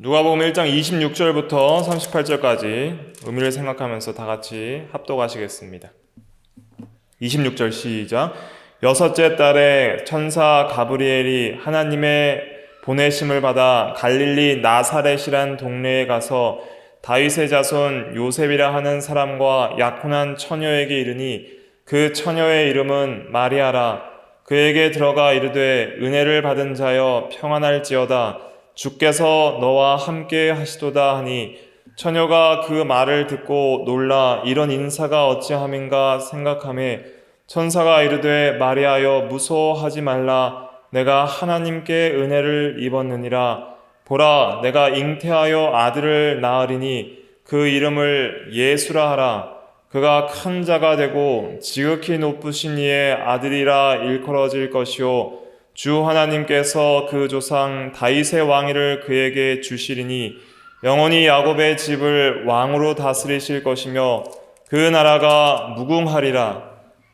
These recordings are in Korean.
누가복음 1장 26절부터 38절까지 의미를 생각하면서 다 같이 합독하시겠습니다. 26절 시작. 여섯째 달에 천사 가브리엘이 하나님의 보내심을 받아 갈릴리 나사렛이란 동네에 가서 다윗의 자손 요셉이라 하는 사람과 약혼한 처녀에게 이르니 그 처녀의 이름은 마리아라. 그에게 들어가 이르되 은혜를 받은 자여 평안할지어다. 주께서 너와 함께 하시도다 하니 처녀가 그 말을 듣고 놀라 이런 인사가 어찌함인가 생각하매 천사가 이르되 마리아여 무서워하지 말라. 내가 하나님께 은혜를 입었느니라. 보라 내가 잉태하여 아들을 낳으리니 그 이름을 예수라 하라. 그가 큰 자가 되고 지극히 높으신 이의 아들이라 일컬어질 것이요 주 하나님께서 그 조상 다윗의 왕위를 그에게 주시리니 영원히 야곱의 집을 왕으로 다스리실 것이며 그 나라가 무궁하리라.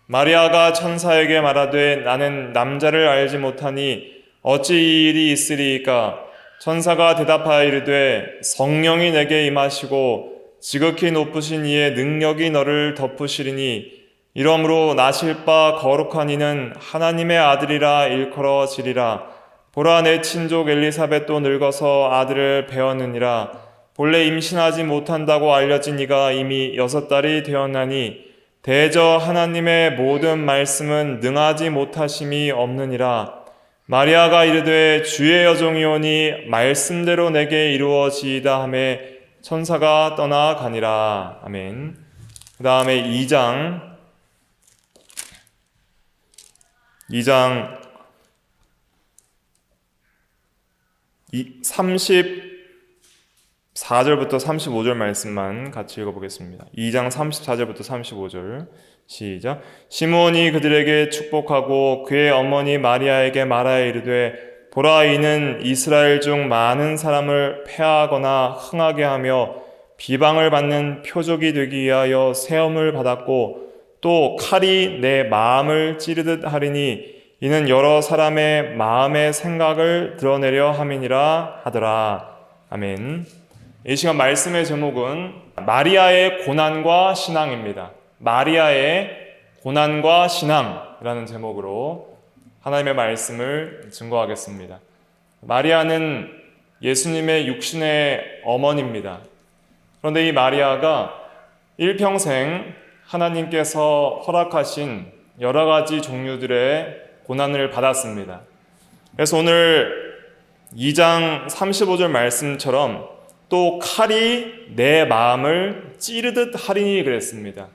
마리아가 천사에게 말하되 나는 남자를 알지 못하니 어찌 이 일이 있으리이까. 천사가 대답하여 이르되 성령이 내게 임하시고 지극히 높으신 이의 능력이 너를 덮으시리니 이러므로 나실 바 거룩한 이는 하나님의 아들이라 일컬어지리라. 보라 내 친족 엘리사벳도 늙어서 아들을 배었느니라. 본래 임신하지 못한다고 알려진 이가 이미 6달이 되었나니 대저 하나님의 모든 말씀은 능하지 못하심이 없느니라. 마리아가 이르되 주의 여종이오니 말씀대로 내게 이루어지이다 하매 천사가 떠나가니라. 아멘. 그 다음에 2장 34절부터 35절 말씀만 같이 읽어보겠습니다. 2장 34절부터 35절 시작. 시므온이 그들에게 축복하고 그의 어머니 마리아에게 말하여 이르되 보라 이는 이스라엘 중 많은 사람을 패하거나 흥하게 하며 비방을 받는 표적이 되기 위하여 세움을 받았고 또 칼이 내 마음을 찌르듯 하리니 이는 여러 사람의 마음의 생각을 드러내려 함이니라 하더라. 아멘. 이 시간 말씀의 제목은 마리아의 고난과 신앙입니다. 마리아의 고난과 신앙이라는 제목으로 하나님의 말씀을 증거하겠습니다. 마리아는 예수님의 육신의 어머니입니다. 그런데 이 마리아가 일평생 하나님께서 허락하신 여러 가지 종류들의 고난을 받았습니다. 그래서 오늘 2장 35절 말씀처럼 또 칼이 내 마음을 찌르듯 하리니 그랬습니다.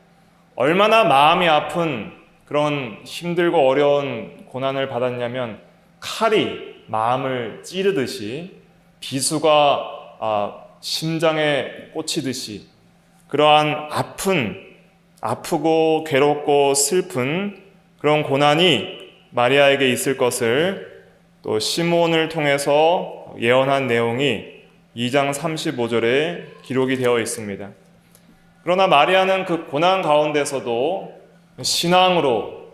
얼마나 마음이 아픈 그런 힘들고 어려운 고난을 받았냐면 칼이 마음을 찌르듯이 비수가 심장에 꽂히듯이 그러한 아프고 괴롭고 슬픈 그런 고난이 마리아에게 있을 것을 또 시므온을 통해서 예언한 내용이 2장 35절에 기록이 되어 있습니다. 그러나 마리아는 그 고난 가운데서도 신앙으로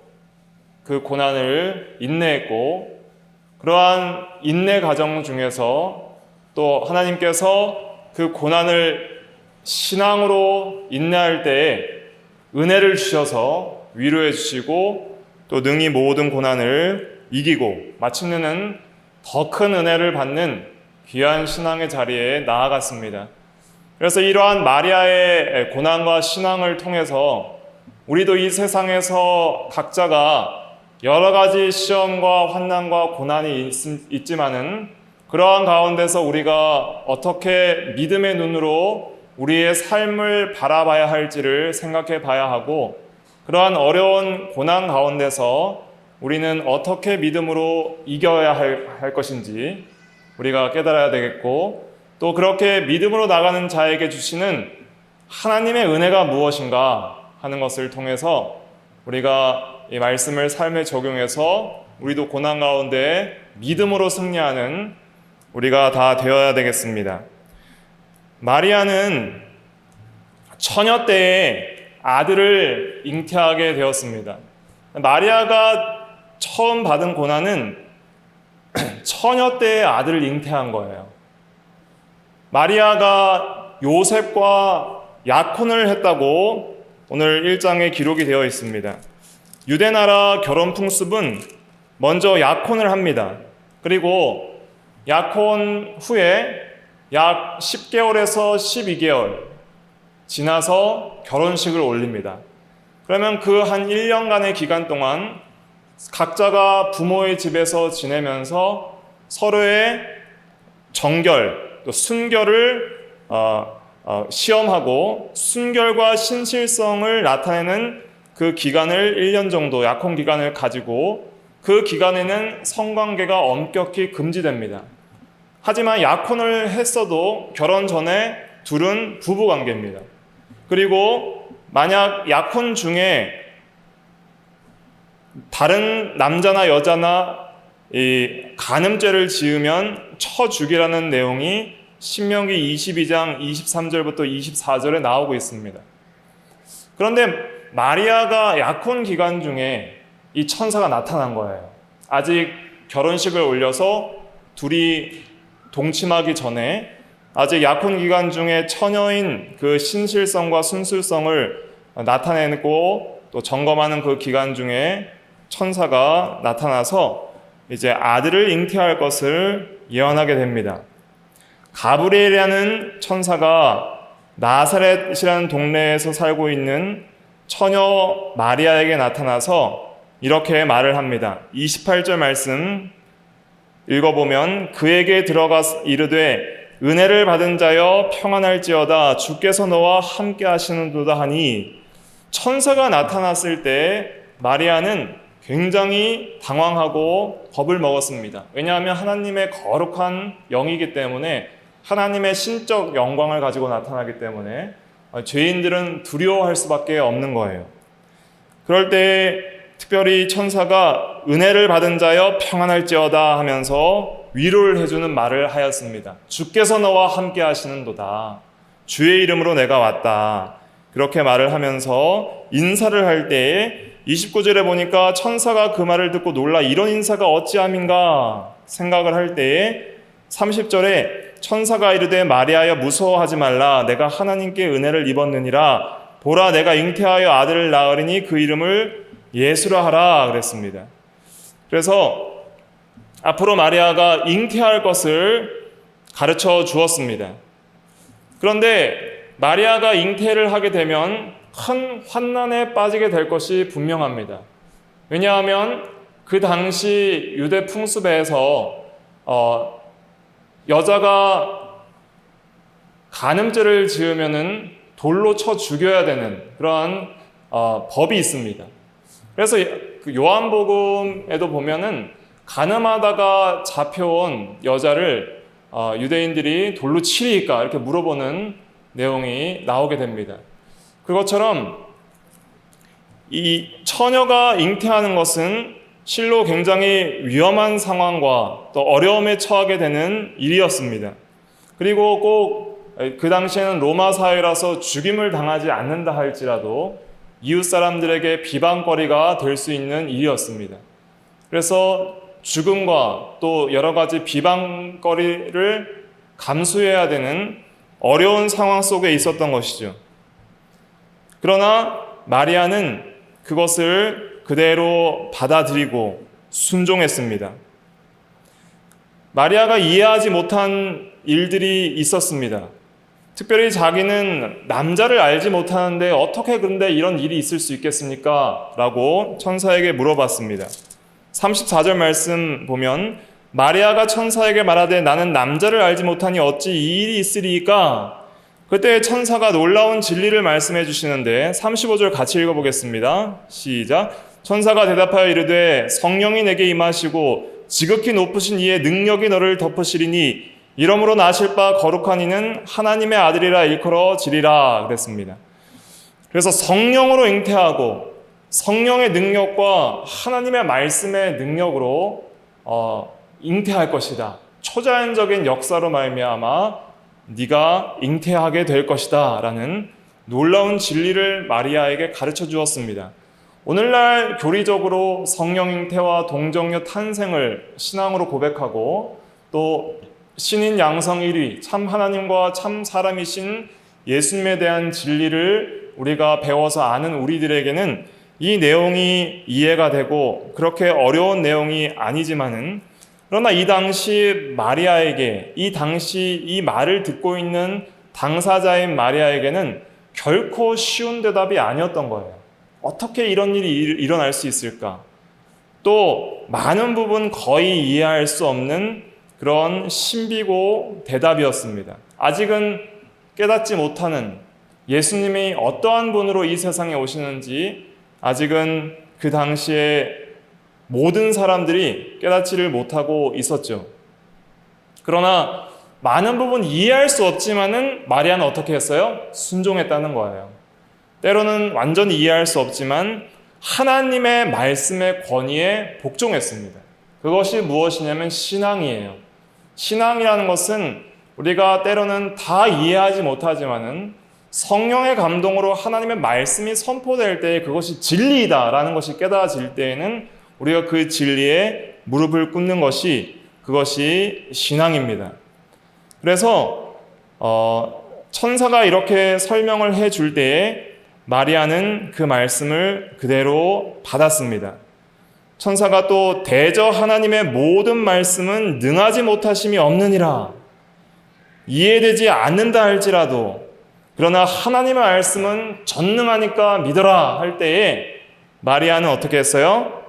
그 고난을 인내했고 그러한 인내 과정 중에서 또 하나님께서 그 고난을 신앙으로 인내할 때에 은혜를 주셔서 위로해 주시고 또 능히 모든 고난을 이기고 마침내는 더 큰 은혜를 받는 귀한 신앙의 자리에 나아갔습니다. 그래서 이러한 마리아의 고난과 신앙을 통해서 우리도 이 세상에서 각자가 여러 가지 시험과 환난과 고난이 있지만은 그러한 가운데서 우리가 어떻게 믿음의 눈으로 우리의 삶을 바라봐야 할지를 생각해 봐야 하고 그러한 어려운 고난 가운데서 우리는 어떻게 믿음으로 이겨야 할 것인지 우리가 깨달아야 되겠고 또 그렇게 믿음으로 나가는 자에게 주시는 하나님의 은혜가 무엇인가 하는 것을 통해서 우리가 이 말씀을 삶에 적용해서 우리도 고난 가운데 믿음으로 승리하는 우리가 다 되어야 되겠습니다. 마리아는 처녀 때에 아들을 잉태하게 되었습니다. 마리아가 처음 받은 고난은 처녀 때에 아들을 잉태한 거예요. 마리아가 요셉과 약혼을 했다고 오늘 1장에 기록이 되어 있습니다. 유대나라 결혼 풍습은 먼저 약혼을 합니다. 그리고 약혼 후에 약 10개월에서 12개월 지나서 결혼식을 올립니다. 그러면 그 한 1년간의 기간 동안 각자가 부모의 집에서 지내면서 서로의 정결, 또 순결을 시험하고 순결과 신실성을 나타내는 그 기간을 1년 정도 약혼 기간을 가지고 그 기간에는 성관계가 엄격히 금지됩니다. 하지만 약혼을 했어도 결혼 전에 둘은 부부관계입니다. 그리고 만약 약혼 중에 다른 남자나 여자나 이 간음죄를 지으면 쳐 죽이라는 내용이 신명기 22장 23절부터 24절에 나오고 있습니다. 그런데 마리아가 약혼 기간 중에 이 천사가 나타난 거예요. 아직 결혼식을 올려서 둘이 동침하기 전에 아직 약혼 기간 중에 처녀인 그 신실성과 순수성을 나타내고 또 점검하는 그 기간 중에 천사가 나타나서 이제 아들을 잉태할 것을 예언하게 됩니다. 가브리엘이라는 천사가 나사렛이라는 동네에서 살고 있는 처녀 마리아에게 나타나서 이렇게 말을 합니다. 28절 말씀 읽어보면 그에게 들어가 이르되 은혜를 받은 자여 평안할지어다 주께서 너와 함께 하시는도다 하니 천사가 나타났을 때 마리아는 굉장히 당황하고 겁을 먹었습니다. 왜냐하면 하나님의 거룩한 영이기 때문에 하나님의 신적 영광을 가지고 나타나기 때문에 죄인들은 두려워할 수밖에 없는 거예요. 그럴 때 특별히 천사가 은혜를 받은 자여 평안할지어다 하면서 위로를 해주는 말을 하였습니다. 주께서 너와 함께 하시는도다. 주의 이름으로 내가 왔다. 그렇게 말을 하면서 인사를 할 때에 29절에 보니까 천사가 그 말을 듣고 놀라 이런 인사가 어찌함인가 생각을 할 때에 30절에 천사가 이르되 마리아여 무서워하지 말라 내가 하나님께 은혜를 입었느니라 보라 내가 잉태하여 아들을 낳으리니 그 이름을 예수라 하라 그랬습니다. 그래서 앞으로 마리아가 잉태할 것을 가르쳐 주었습니다. 그런데 마리아가 잉태를 하게 되면 큰 환난에 빠지게 될 것이 분명합니다. 왜냐하면 그 당시 유대 풍습에서 여자가 간음죄를 지으면은 돌로 쳐 죽여야 되는 그러한 법이 있습니다. 그래서 그 요한복음에도 보면은 간음하다가 잡혀온 여자를 유대인들이 돌로 치리까 이렇게 물어보는 내용이 나오게 됩니다. 그것처럼 이 처녀가 잉태하는 것은 실로 굉장히 위험한 상황과 또 어려움에 처하게 되는 일이었습니다. 그리고 꼭 그 당시에는 로마 사회라서 죽임을 당하지 않는다 할지라도 이웃 사람들에게 비방거리가 될 수 있는 일이었습니다. 그래서 죽음과 또 여러 가지 비방거리를 감수해야 되는 어려운 상황 속에 있었던 것이죠. 그러나 마리아는 그것을 그대로 받아들이고 순종했습니다. 마리아가 이해하지 못한 일들이 있었습니다. 특별히 자기는 남자를 알지 못하는데 어떻게 그런데 이런 일이 있을 수 있겠습니까? 라고 천사에게 물어봤습니다. 34절 말씀 보면 마리아가 천사에게 말하되 나는 남자를 알지 못하니 어찌 이 일이 있으리이까? 그때 천사가 놀라운 진리를 말씀해 주시는데 35절 같이 읽어보겠습니다. 시작. 천사가 대답하여 이르되 성령이 내게 임하시고 지극히 높으신 이의 능력이 너를 덮으시리니 이러므로 나실 바 거룩한 이는 하나님의 아들이라 일컬어지리라 그랬습니다. 그래서 성령으로 잉태하고 성령의 능력과 하나님의 말씀의 능력으로 잉태할 것이다. 초자연적인 역사로 말미암아 네가 잉태하게 될 것이다 라는 놀라운 진리를 마리아에게 가르쳐 주었습니다. 오늘날 교리적으로 성령 잉태와 동정녀 탄생을 신앙으로 고백하고 또 신인 양성 1위, 참 하나님과 참 사람이신 예수님에 대한 진리를 우리가 배워서 아는 우리들에게는 이 내용이 이해가 되고 그렇게 어려운 내용이 아니지만은, 그러나 이 당시 마리아에게, 이 당시 이 말을 듣고 있는 당사자인 마리아에게는 결코 쉬운 대답이 아니었던 거예요. 어떻게 이런 일이 일어날 수 있을까? 또 많은 부분 거의 이해할 수 없는 그런 신비고 대답이었습니다. 아직은 깨닫지 못하는 예수님이 어떠한 분으로 이 세상에 오시는지 아직은 그 당시에 모든 사람들이 깨닫지를 못하고 있었죠. 그러나 많은 부분 이해할 수 없지만은 마리아는 어떻게 했어요? 순종했다는 거예요. 때로는 완전히 이해할 수 없지만 하나님의 말씀의 권위에 복종했습니다. 그것이 무엇이냐면 신앙이에요. 신앙이라는 것은 우리가 때로는 다 이해하지 못하지만은 성령의 감동으로 하나님의 말씀이 선포될 때 그것이 진리이다라는 것이 깨달아질 때에는 우리가 그 진리에 무릎을 꿇는 것이, 그것이 신앙입니다. 그래서 천사가 이렇게 설명을 해줄 때에 마리아는 그 말씀을 그대로 받았습니다. 천사가 또 대저 하나님의 모든 말씀은 능하지 못하심이 없느니라. 이해되지 않는다 할지라도, 그러나 하나님의 말씀은 전능하니까 믿어라 할 때에 마리아는 어떻게 했어요?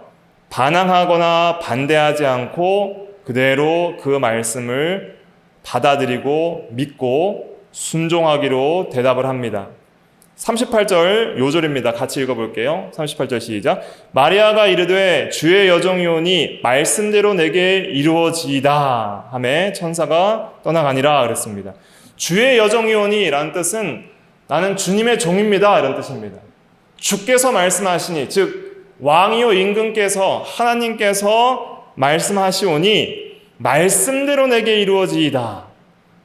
반항하거나 반대하지 않고 그대로 그 말씀을 받아들이고 믿고 순종하기로 대답을 합니다. 38절 요절입니다. 같이 읽어볼게요. 38절 시작. 마리아가 이르되 주의 여종이오니 말씀대로 내게 이루어지이다 하매 천사가 떠나가니라 그랬습니다. 주의 여종이오니 라는 뜻은 나는 주님의 종입니다 이런 뜻입니다. 주께서 말씀하시니, 즉 왕이요 임금께서, 하나님께서 말씀하시오니 말씀대로 내게 이루어지이다.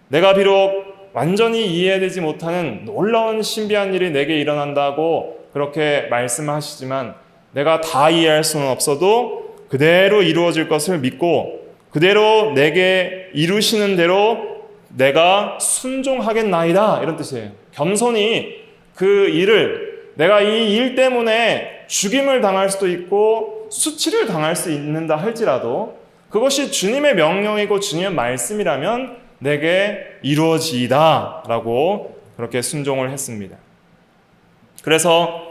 내가 비록 완전히 이해되지 못하는 놀라운 신비한 일이 내게 일어난다고 그렇게 말씀하시지만 내가 다 이해할 수는 없어도 그대로 이루어질 것을 믿고 그대로 내게 이루시는 대로 내가 순종하겠나이다 이런 뜻이에요. 겸손히 그 일을, 내가 이 일 때문에 죽임을 당할 수도 있고 수치를 당할 수 있는다 할지라도 그것이 주님의 명령이고 주님의 말씀이라면 내게 이루어지이다 라고 그렇게 순종을 했습니다. 그래서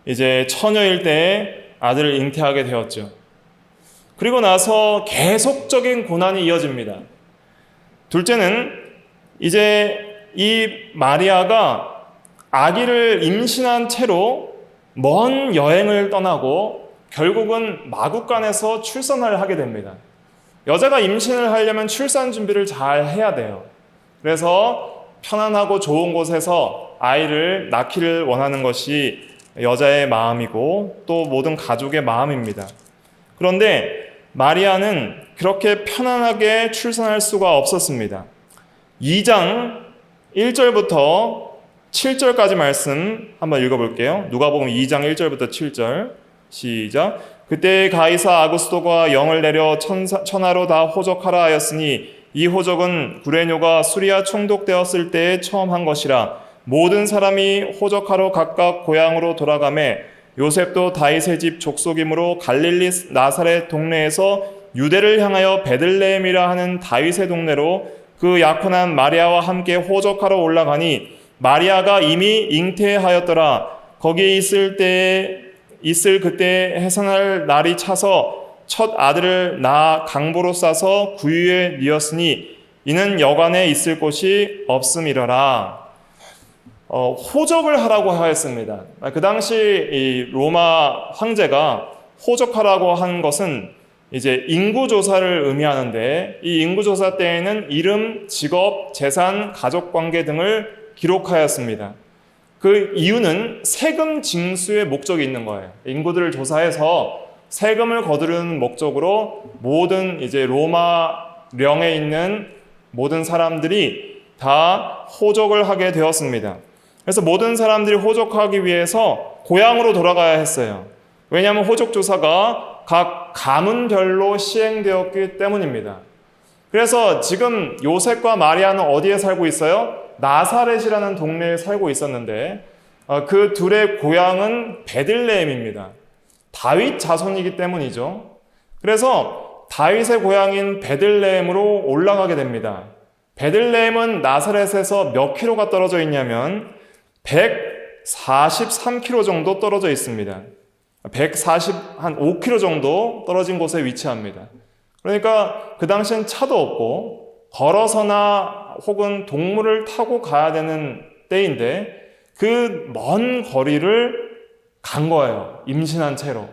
이제 처녀일 때에 아들을 잉태하게 되었죠. 그리고 나서 계속적인 고난이 이어집니다. 둘째는 이제 이 마리아가 아기를 임신한 채로 먼 여행을 떠나고 결국은 마국간에서 출산을 하게 됩니다. 여자가 임신을 하려면 출산 준비를 잘 해야 돼요. 그래서 편안하고 좋은 곳에서 아이를 낳기를 원하는 것이 여자의 마음이고 또 모든 가족의 마음입니다. 그런데 마리아는 그렇게 편안하게 출산할 수가 없었습니다. 2장 1절부터 7절까지 말씀 한번 읽어볼게요. 누가복음 2장 1절부터 7절 시작. 그때 가이사 아구스도가 영을 내려 천하로 다 호적하라 하였으니 이 호적은 구레뇨가 수리아 총독되었을 때에 처음 한 것이라. 모든 사람이 호적하러 각각 고향으로 돌아가매 요셉도 다윗의 집 족속이므로 갈릴리 나사렛 동네에서 유대를 향하여 베들레헴이라 하는 다윗의 동네로 그 약혼한 마리아와 함께 호적하러 올라가니 마리아가 이미 잉태하였더라. 거기에 있을 그때 해산할 날이 차서 첫 아들을 낳아 강보로 싸서 구유에 뉘었으니 이는 여관에 있을 곳이 없음이러라. 호적을 하라고 하였습니다. 그 당시 이 로마 황제가 호적하라고 한 것은 이제 인구조사를 의미하는데, 이 인구조사 때에는 이름, 직업, 재산, 가족관계 등을 기록하였습니다. 그 이유는 세금 징수의 목적이 있는 거예요. 인구들을 조사해서 세금을 거두는 목적으로 모든 이제 로마령에 있는 모든 사람들이 다 호적을 하게 되었습니다. 그래서 모든 사람들이 호적하기 위해서 고향으로 돌아가야 했어요. 왜냐하면 호적 조사가 각 가문별로 시행되었기 때문입니다. 그래서 지금 요셉과 마리아는 어디에 살고 있어요? 나사렛이라는 동네에 살고 있었는데 그 둘의 고향은 베들레헴입니다. 다윗 자손이기 때문이죠. 그래서 다윗의 고향인 베들레헴으로 올라가게 됩니다. 베들레헴은 나사렛에서 몇 킬로가 떨어져 있냐면 143킬로 정도 떨어져 있습니다. 145킬로 정도 떨어진 곳에 위치합니다. 그러니까 그 당시엔 차도 없고 걸어서나 혹은 동물을 타고 가야 되는 때인데 그 먼 거리를 간 거예요. 임신한 채로.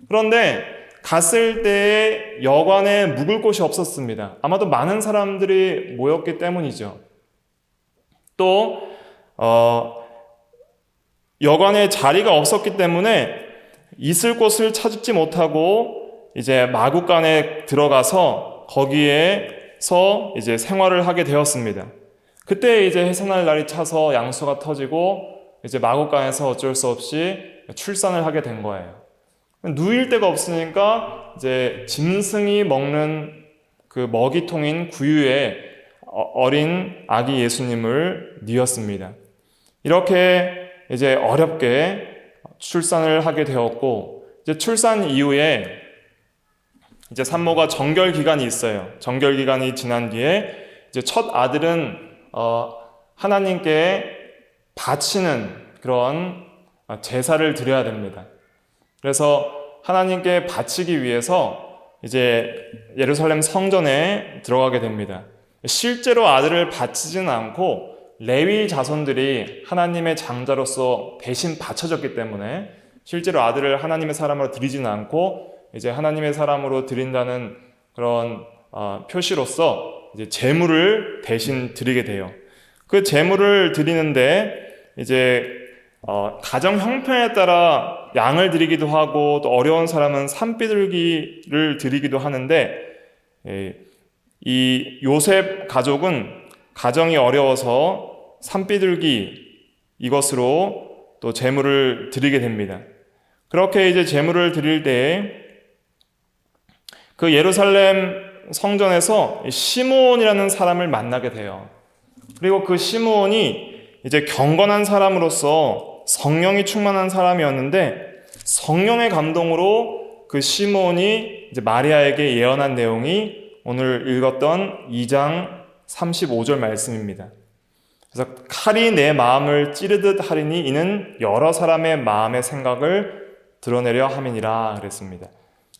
그런데 갔을 때에 여관에 묵을 곳이 없었습니다. 아마도 많은 사람들이 모였기 때문이죠. 또 여관에 자리가 없었기 때문에 있을 곳을 찾지 못하고 이제 마구간에 들어가서 거기에서 이제 생활을 하게 되었습니다. 그때 이제 해산할 날이 차서 양수가 터지고 이제 마구간에서 어쩔 수 없이 출산을 하게 된 거예요. 누일 데가 없으니까 이제 짐승이 먹는 그 먹이통인 구유에 어린 아기 예수님을 뉘었습니다. 이렇게 이제 어렵게 출산을 하게 되었고, 이제 출산 이후에 이제 산모가 정결 기간이 있어요. 정결 기간이 지난 뒤에 이제 첫 아들은 하나님께 바치는 그런 제사를 드려야 됩니다. 그래서 하나님께 바치기 위해서 이제 예루살렘 성전에 들어가게 됩니다. 실제로 아들을 바치지는 않고 레위 자손들이 하나님의 장자로서 대신 바쳐졌기 때문에 실제로 아들을 하나님의 사람으로 드리지는 않고 이제 하나님의 사람으로 드린다는 그런 표시로서 이제 제물을 대신 드리게 돼요. 그 제물을 드리는데 이제 가정 형편에 따라 양을 드리기도 하고 또 어려운 사람은 산비둘기를 드리기도 하는데 이 요셉 가족은 가정이 어려워서 산비둘기 이것으로 또 제물을 드리게 됩니다. 그렇게 이제 제물을 드릴 때에 그 예루살렘 성전에서 시므온이라는 사람을 만나게 돼요. 그리고 그 시므온이 이제 경건한 사람으로서 성령이 충만한 사람이었는데 성령의 감동으로 그 시므온이 이제 마리아에게 예언한 내용이 오늘 읽었던 2장 35절 말씀입니다. 그래서 칼이 내 마음을 찌르듯 하리니 이는 여러 사람의 마음의 생각을 드러내려 함이니라 그랬습니다.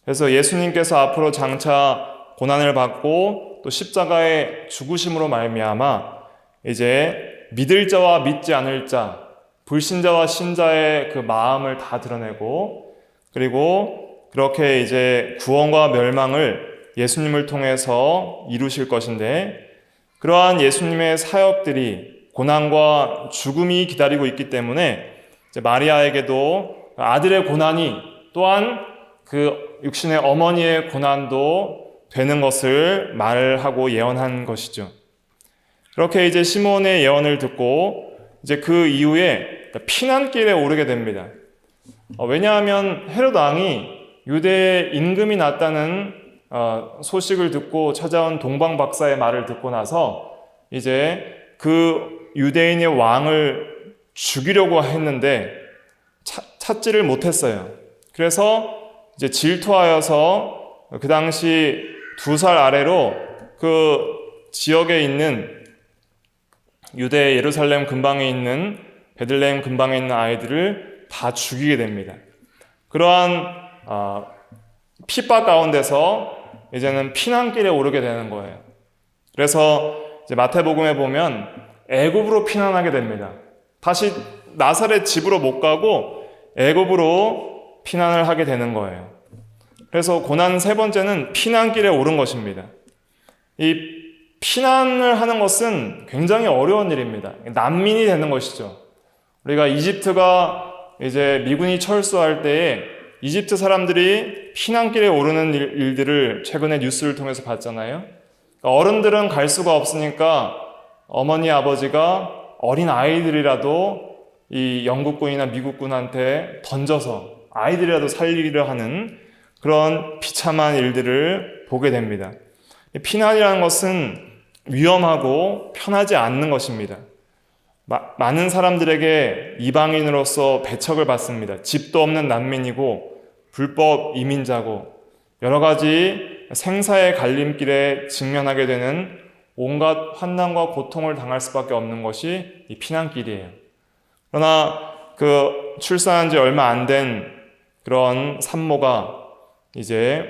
그래서 예수님께서 앞으로 장차 고난을 받고 또 십자가의 죽으심으로 말미암아 이제 믿을 자와 믿지 않을 자, 불신자와 신자의 그 마음을 다 드러내고 그리고 그렇게 이제 구원과 멸망을 예수님을 통해서 이루실 것인데 그러한 예수님의 사역들이 고난과 죽음이 기다리고 있기 때문에 이제 마리아에게도 아들의 고난이 또한 그 육신의 어머니의 고난도 되는 것을 말하고 예언한 것이죠. 그렇게 이제 시므온의 예언을 듣고 이제 그 이후에 피난길에 오르게 됩니다. 왜냐하면 헤롯 왕이 유대에 임금이 났다는 소식을 듣고 찾아온 동방 박사의 말을 듣고 나서 이제 그 유대인의 왕을 죽이려고 했는데 찾지를 못했어요. 그래서 이제 질투하여서 그 당시 2살 아래로 그 지역에 있는 유대 예루살렘 근방에 있는 베들레헴 근방에 있는 아이들을 다 죽이게 됩니다. 그러한 핍박 가운데서 이제는 피난길에 오르게 되는 거예요. 그래서 이제 마태복음에 보면 애굽으로 피난하게 됩니다. 다시 나사렛 집으로 못 가고 애굽으로 피난을 하게 되는 거예요. 그래서 고난 세 번째는 피난길에 오른 것입니다. 이 피난을 하는 것은 굉장히 어려운 일입니다. 난민이 되는 것이죠. 우리가 이집트가 이제 미군이 철수할 때에 이집트 사람들이 피난길에 오르는 일들을 최근에 뉴스를 통해서 봤잖아요. 어른들은 갈 수가 없으니까 어머니 아버지가 어린 아이들이라도 이 영국군이나 미국군한테 던져서 아이들이라도 살리려 하는 그런 비참한 일들을 보게 됩니다. 피난이라는 것은 위험하고 편하지 않는 것입니다. 많은 사람들에게 이방인으로서 배척을 받습니다. 집도 없는 난민이고 불법 이민자고 여러 가지 생사의 갈림길에 직면하게 되는 온갖 환난과 고통을 당할 수밖에 없는 것이 이 피난길이에요. 그러나 그 출산한 지 얼마 안 된 그런 산모가 이제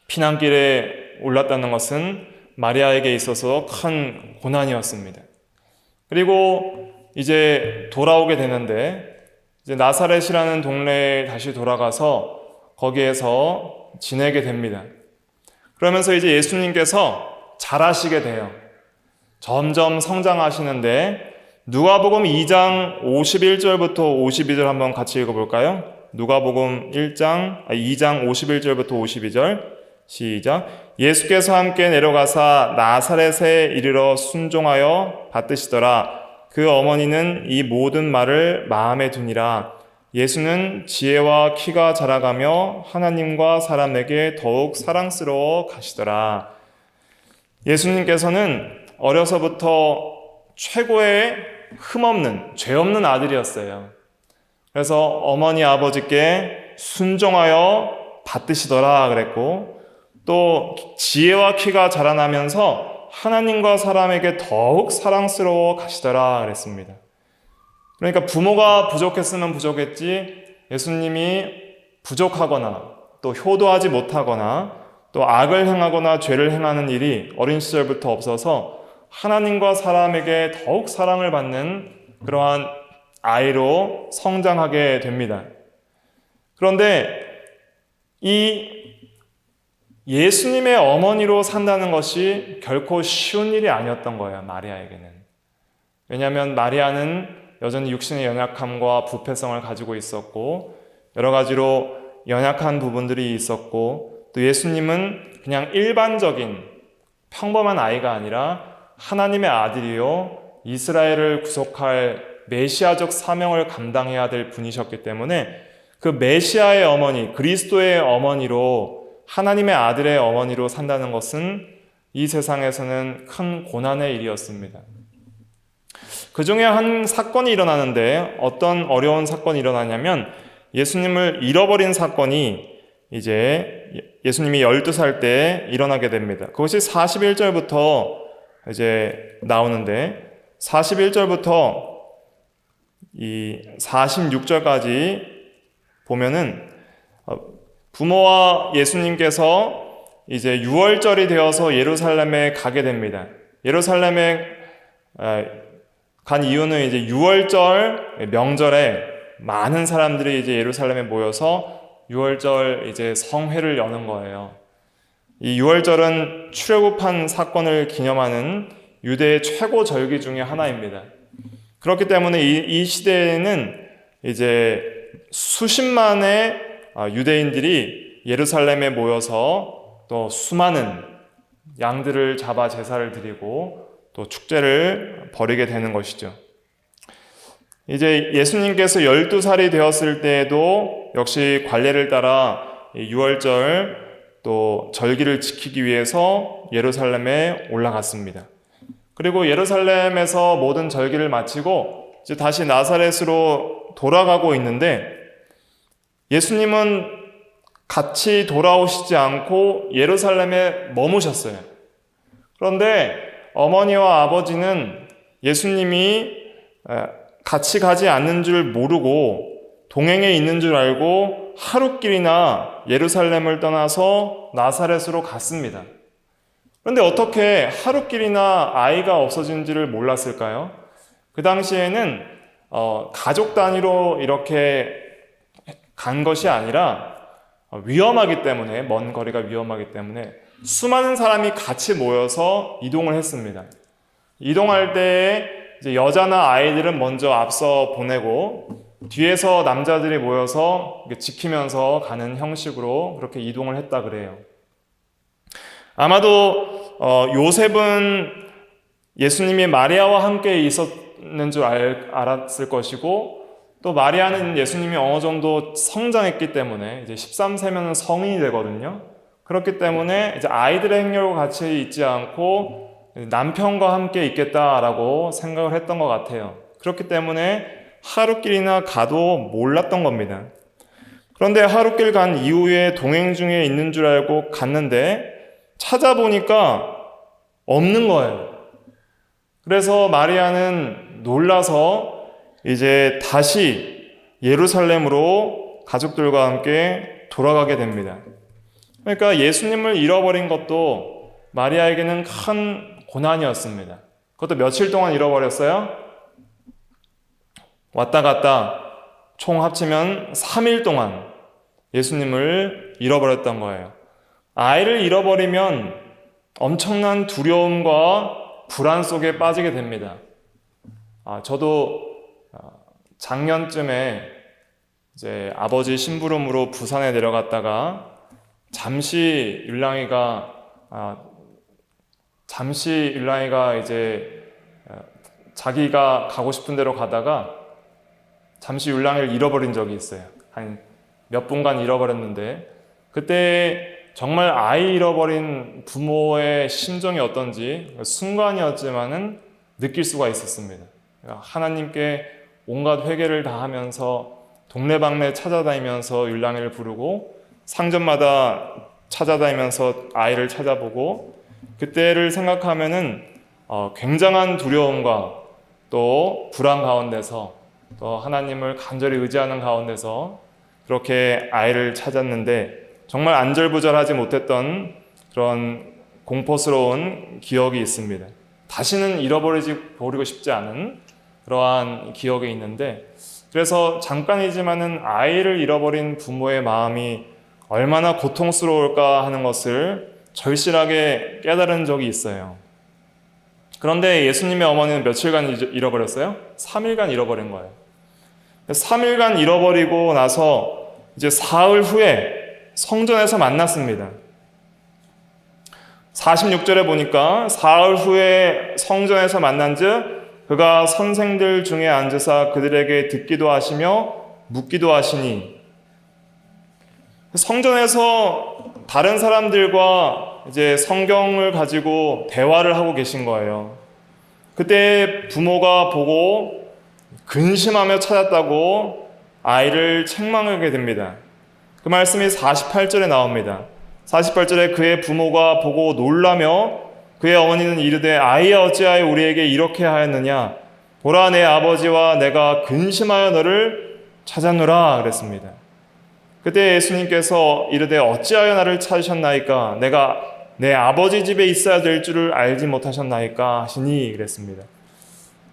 피난길에 올랐다는 것은 마리아에게 있어서 큰 고난이었습니다. 그리고 이제 돌아오게 되는데 이제 나사렛이라는 동네에 다시 돌아가서 거기에서 지내게 됩니다. 그러면서 이제 예수님께서 자라시게 돼요. 점점 성장하시는데 누가복음 2장 51절부터 52절 한번 같이 읽어볼까요? 누가복음 2장 51절부터 52절 시작. 예수께서 함께 내려가사 나사렛에 이르러 순종하여 받드시더라. 그 어머니는 이 모든 말을 마음에 두니라. 예수는 지혜와 키가 자라가며 하나님과 사람에게 더욱 사랑스러워 가시더라. 예수님께서는 어려서부터 최고의 흠없는, 죄 없는 아들이었어요. 그래서 어머니 아버지께 순종하여 받드시더라 그랬고, 또 지혜와 키가 자라나면서 하나님과 사람에게 더욱 사랑스러워 가시더라 그랬습니다. 그러니까 부모가 부족했으면 부족했지 예수님이 부족하거나 또 효도하지 못하거나 또 악을 행하거나 죄를 행하는 일이 어린 시절부터 없어서 하나님과 사람에게 더욱 사랑을 받는 그러한 아이로 성장하게 됩니다. 그런데 이 예수님의 어머니로 산다는 것이 결코 쉬운 일이 아니었던 거예요, 마리아에게는. 왜냐하면 마리아는 여전히 육신의 연약함과 부패성을 가지고 있었고 여러 가지로 연약한 부분들이 있었고 또 예수님은 그냥 일반적인 평범한 아이가 아니라 하나님의 아들이요 이스라엘을 구속할 메시아적 사명을 감당해야 될 분이셨기 때문에 그 메시아의 어머니, 그리스도의 어머니로 하나님의 아들의 어머니로 산다는 것은 이 세상에서는 큰 고난의 일이었습니다. 그 중에 한 사건이 일어나는데 어떤 어려운 사건이 일어나냐면 예수님을 잃어버린 사건이 이제 예수님이 12살 때 일어나게 됩니다. 그것이 41절부터 이제 나오는데 41절부터 이 46절까지 보면은 부모와 예수님께서 이제 6월절이 되어서 예루살렘에 가게 됩니다. 예루살렘에 간 이유는 이제 6월절 명절에 많은 사람들이 이제 예루살렘에 모여서 6월절 이제 성회를 여는 거예요. 이 6월절은 출애굽한 사건을 기념하는 유대의 최고 절기 중에 하나입니다. 그렇기 때문에 이 시대에는 이제 수십만의 유대인들이 예루살렘에 모여서 또 수많은 양들을 잡아 제사를 드리고 또 축제를 벌이게 되는 것이죠. 이제 예수님께서 12살이 되었을 때에도 역시 관례를 따라 6월절 또 절기를 지키기 위해서 예루살렘에 올라갔습니다. 그리고 예루살렘에서 모든 절기를 마치고 이제 다시 나사렛으로 돌아가고 있는데 예수님은 같이 돌아오시지 않고 예루살렘에 머무셨어요. 그런데 어머니와 아버지는 예수님이 같이 가지 않는 줄 모르고 동행에 있는 줄 알고 하루길이나 예루살렘을 떠나서 나사렛으로 갔습니다. 그런데 어떻게 하루길이나 아이가 없어진지를 몰랐을까요? 그 당시에는 가족 단위로 이렇게 간 것이 아니라 위험하기 때문에, 먼 거리가 위험하기 때문에 수많은 사람이 같이 모여서 이동을 했습니다. 이동할 때 이제 여자나 아이들은 먼저 앞서 보내고 뒤에서 남자들이 모여서 지키면서 가는 형식으로 그렇게 이동을 했다 그래요. 아마도 요셉은 예수님이 마리아와 함께 있었는 줄 알았을 것이고 또 마리아는 예수님이 어느 정도 성장했기 때문에 이제 13세면 성인이 되거든요. 그렇기 때문에 이제 아이들의 행렬과 같이 있지 않고 남편과 함께 있겠다라고 생각을 했던 것 같아요. 그렇기 때문에 하루길이나 가도 몰랐던 겁니다. 그런데 하루길 간 이후에 동행 중에 있는 줄 알고 갔는데 찾아보니까 없는 거예요. 그래서 마리아는 놀라서 이제 다시 예루살렘으로 가족들과 함께 돌아가게 됩니다. 그러니까 예수님을 잃어버린 것도 마리아에게는 큰 고난이었습니다. 그것도 며칠 동안 잃어버렸어요? 왔다 갔다 총 합치면 3일 동안 예수님을 잃어버렸던 거예요. 아이를 잃어버리면 엄청난 두려움과 불안 속에 빠지게 됩니다. 저도 작년쯤에 이제 아버지 심부름으로 부산에 내려갔다가 잠시 율랑이가 이제 자기가 가고 싶은 데로 가다가 잠시 율랑이를 잃어버린 적이 있어요. 한 몇 분간 잃어버렸는데 그때 정말 아이 잃어버린 부모의 심정이 어떤지 순간이었지만은 느낄 수가 있었습니다. 하나님께 온갖 회개를 다 하면서 동네방네 찾아다니면서 율랑이를 부르고 상점마다 찾아다니면서 아이를 찾아보고 그때를 생각하면은 굉장한 두려움과 또 불안 가운데서 또 하나님을 간절히 의지하는 가운데서 그렇게 아이를 찾았는데 정말 안절부절하지 못했던 그런 공포스러운 기억이 있습니다. 다시는 버리고 싶지 않은 그러한 기억이 있는데 그래서 잠깐이지만은 아이를 잃어버린 부모의 마음이 얼마나 고통스러울까 하는 것을 절실하게 깨달은 적이 있어요. 그런데 예수님의 어머니는 며칠간 잃어버렸어요? 3일간 잃어버린 거예요. 3일간 잃어버리고 나서 이제 사흘 후에 성전에서 만났습니다. 46절에 보니까 사흘 후에 성전에서 만난즉 그가 선생들 중에 앉으사 그들에게 듣기도 하시며 묻기도 하시니 성전에서 다른 사람들과 이제 성경을 가지고 대화를 하고 계신 거예요. 그때 부모가 보고 근심하며 찾았다고 아이를 책망하게 됩니다. 그 말씀이 48절에 나옵니다. 48절에 그의 부모가 보고 놀라며 그의 어머니는 이르되 아이야 어찌하여 우리에게 이렇게 하였느냐 보라 내 아버지와 내가 근심하여 너를 찾았노라 그랬습니다. 그때 예수님께서 이르되 어찌하여 나를 찾으셨나이까 내가 내 아버지 집에 있어야 될 줄을 알지 못하셨나이까 하시니 그랬습니다.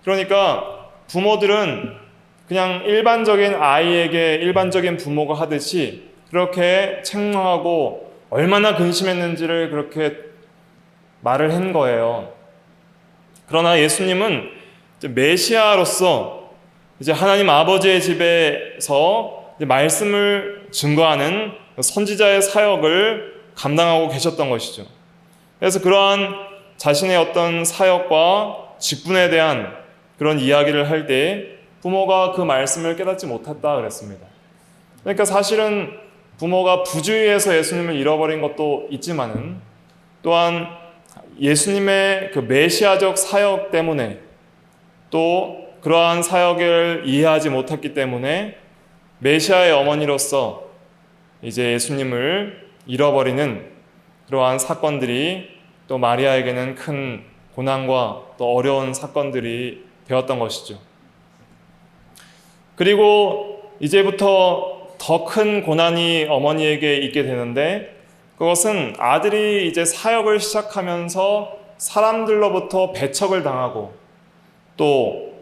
그러니까 부모들은 그냥 일반적인 아이에게 일반적인 부모가 하듯이 그렇게 책망하고 얼마나 근심했는지를 그렇게 말을 한 거예요. 그러나 예수님은 이제 메시아로서 이제 하나님 아버지의 집에서 이제 말씀을 증거하는 선지자의 사역을 감당하고 계셨던 것이죠. 그래서 그러한 자신의 어떤 사역과 직분에 대한 그런 이야기를 할 때 부모가 그 말씀을 깨닫지 못했다 그랬습니다. 그러니까 사실은 부모가 부주의해서 예수님을 잃어버린 것도 있지만은 또한 예수님의 그 메시아적 사역 때문에 또 그러한 사역을 이해하지 못했기 때문에 메시아의 어머니로서 이제 예수님을 잃어버리는 그러한 사건들이 또 마리아에게는 큰 고난과 또 어려운 사건들이 되었던 것이죠. 그리고 이제부터 더 큰 고난이 어머니에게 있게 되는데 그것은 아들이 이제 사역을 시작하면서 사람들로부터 배척을 당하고 또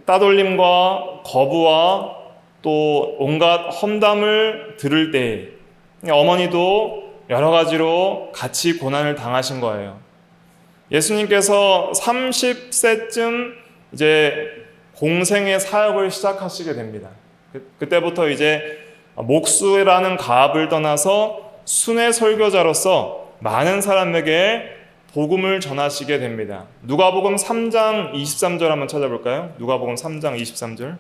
따돌림과 거부와 또 온갖 험담을 들을 때 어머니도 여러 가지로 같이 고난을 당하신 거예요. 예수님께서 30세쯤 이제 공생의 사역을 시작하시게 됩니다. 그때부터 이제 목수라는 가업을 떠나서 순회 설교자로서 많은 사람에게 복음을 전하시게 됩니다. 누가복음 3장 23절 한번 찾아볼까요? 누가복음 3장 23절.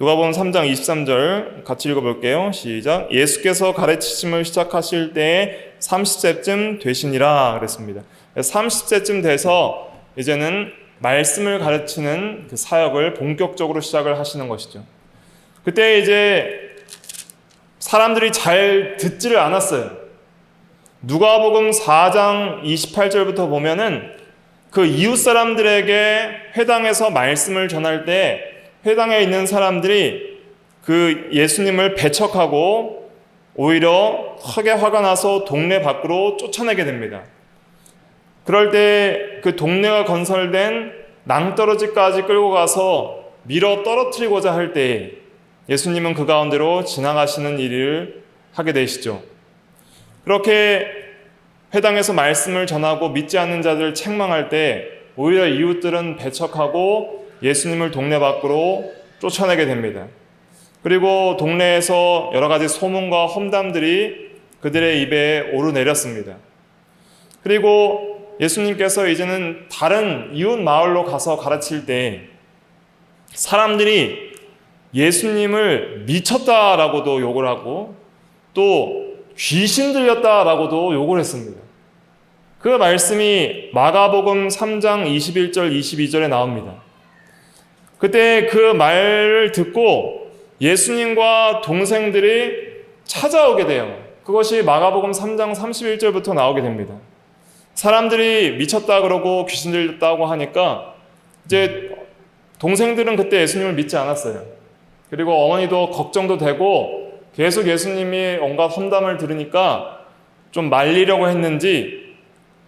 누가복음 3장 23절 같이 읽어볼게요. 시작. 예수께서 가르치심을 시작하실 때에 30세쯤 되시니라 그랬습니다. 30세쯤 돼서 이제는 말씀을 가르치는 그 사역을 본격적으로 시작을 하시는 것이죠. 그때 이제 사람들이 잘 듣지를 않았어요. 누가복음 4장 28절부터 보면은 그 이웃 사람들에게 회당에서 말씀을 전할 때 회당에 있는 사람들이 그 예수님을 배척하고 오히려 크게 화가 나서 동네 밖으로 쫓아내게 됩니다. 그럴 때 그 동네가 건설된 낭떠러지까지 끌고 가서 밀어 떨어뜨리고자 할 때 예수님은 그 가운데로 지나가시는 일을 하게 되시죠. 그렇게 회당에서 말씀을 전하고 믿지 않는 자들을 책망할 때 오히려 이웃들은 배척하고 예수님을 동네 밖으로 쫓아내게 됩니다. 그리고 동네에서 여러 가지 소문과 험담들이 그들의 입에 오르내렸습니다. 그리고 예수님께서 이제는 다른 이웃 마을로 가서 가르칠 때 사람들이 예수님을 미쳤다라고도 욕을 하고 또 귀신 들렸다라고도 욕을 했습니다. 그 말씀이 마가복음 3장 21절 22절에 나옵니다. 그때 그 말을 듣고 예수님과 동생들이 찾아오게 돼요. 그것이 마가복음 3장 31절부터 나오게 됩니다. 사람들이 미쳤다 그러고 귀신 들렸다고 하니까 이제 동생들은 그때 예수님을 믿지 않았어요. 그리고 어머니도 걱정도 되고 계속 예수님이 온갖 험담을 들으니까 좀 말리려고 했는지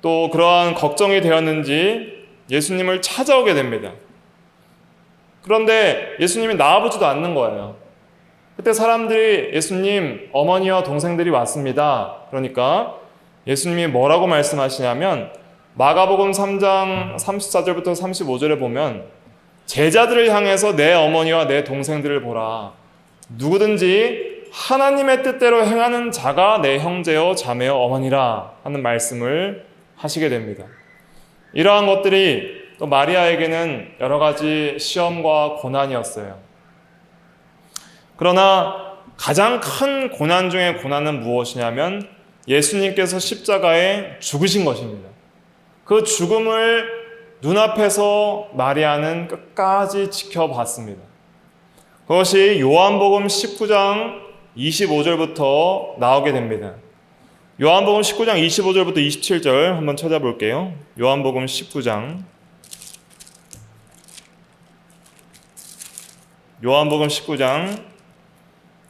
또 그러한 걱정이 되었는지 예수님을 찾아오게 됩니다. 그런데 예수님이 나와보지도 않는 거예요. 그때 사람들이 예수님, 어머니와 동생들이 왔습니다. 그러니까 예수님이 뭐라고 말씀하시냐면 마가복음 3장 34절부터 35절에 보면 제자들을 향해서 내 어머니와 내 동생들을 보라. 누구든지 하나님의 뜻대로 행하는 자가 내 형제요 자매요 어머니라 하는 말씀을 하시게 됩니다. 이러한 것들이 또 마리아에게는 여러 가지 시험과 고난이었어요. 그러나 가장 큰 고난 중에 고난은 무엇이냐면 예수님께서 십자가에 죽으신 것입니다. 그 죽음을 눈앞에서 마리아는 끝까지 지켜봤습니다. 그것이 요한복음 19장 25절부터 나오게 됩니다. 요한복음 19장 25절부터 27절 한번 찾아볼게요. 요한복음 19장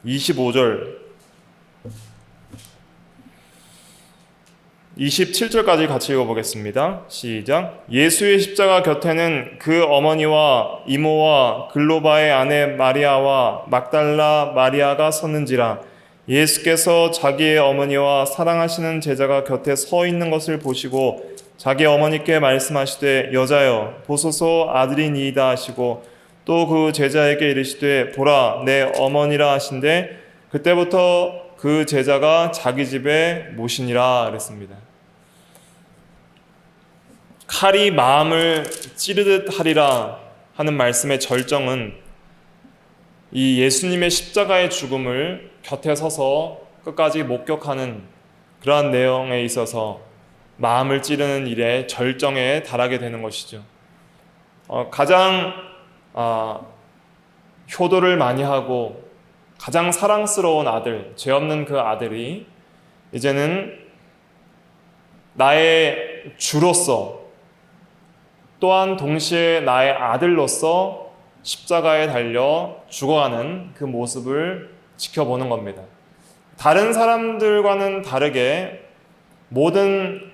25절 27절까지 같이 읽어보겠습니다. 시작. 예수의 십자가 곁에는 그 어머니와 이모와 글로바의 아내 마리아와 막달라 마리아가 섰는지라. 예수께서 자기의 어머니와 사랑하시는 제자가 곁에 서 있는 것을 보시고 자기 어머니께 말씀하시되 여자여 보소서 아들이니이다 하시고 또 그 제자에게 이르시되 보라 내 어머니라 하신대 그때부터 그 제자가 자기 집에 모시니라 그랬습니다. 칼이 마음을 찌르듯 하리라 하는 말씀의 절정은 이 예수님의 십자가의 죽음을 곁에 서서 끝까지 목격하는 그러한 내용에 있어서 마음을 찌르는 일의 절정에 달하게 되는 것이죠. 가장 효도를 많이 하고 가장 사랑스러운 아들, 죄 없는 그 아들이 이제는 나의 주로서 또한 동시에 나의 아들로서 십자가에 달려 죽어가는 그 모습을 지켜보는 겁니다. 다른 사람들과는 다르게 모든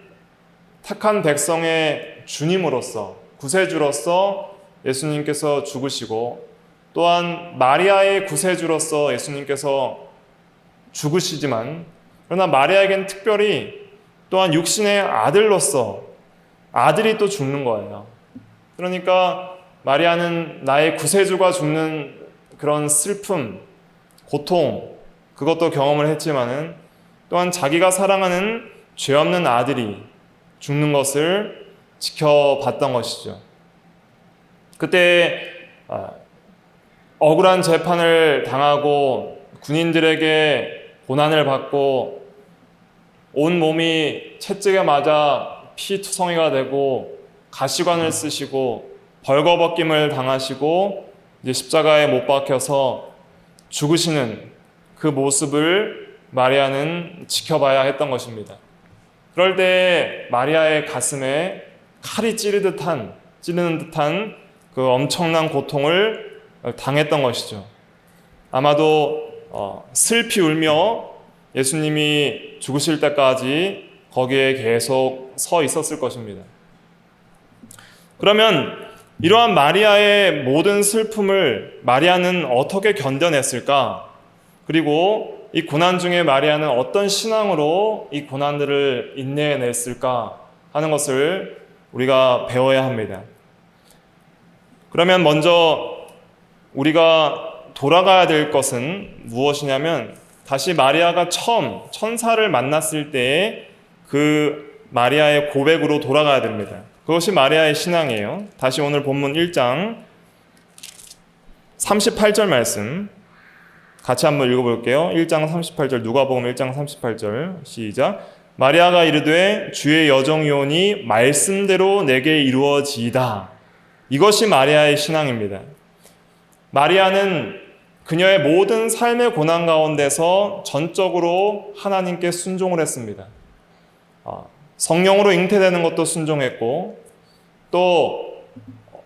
택한 백성의 주님으로서 구세주로서 예수님께서 죽으시고 또한 마리아의 구세주로서 예수님께서 죽으시지만 그러나 마리아에겐 특별히 또한 육신의 아들로서 아들이 또 죽는 거예요. 그러니까 마리아는 나의 구세주가 죽는 그런 슬픔, 고통 그것도 경험을 했지만은 또한 자기가 사랑하는 죄 없는 아들이 죽는 것을 지켜봤던 것이죠. 그때 억울한 재판을 당하고 군인들에게 고난을 받고 온 몸이 채찍에 맞아 피투성이가 되고 가시관을 쓰시고 벌거벗김을 당하시고 이제 십자가에 못 박혀서 죽으시는 그 모습을 마리아는 지켜봐야 했던 것입니다. 그럴 때 마리아의 가슴에 칼이 찌르는 듯한 그 엄청난 고통을 당했던 것이죠. 아마도 슬피 울며 예수님이 죽으실 때까지 거기에 계속 서 있었을 것입니다. 그러면 이러한 마리아의 모든 슬픔을 마리아는 어떻게 견뎌냈을까? 그리고 이 고난 중에 마리아는 어떤 신앙으로 이 고난들을 인내해냈을까 하는 것을 우리가 배워야 합니다. 그러면 먼저 우리가 돌아가야 될 것은 무엇이냐면 다시 마리아가 처음 천사를 만났을 때의 그 마리아의 고백으로 돌아가야 됩니다. 그것이 마리아의 신앙이에요. 다시 오늘 본문 1장 38절 말씀 같이 한번 읽어볼게요. 1장 38절 누가복음 1장 38절 시작. 마리아가 이르되 주의 여정이오니 말씀대로 내게 이루어지이다. 이것이 마리아의 신앙입니다. 마리아는 그녀의 모든 삶의 고난 가운데서 전적으로 하나님께 순종을 했습니다. 성령으로 잉태되는 것도 순종했고 또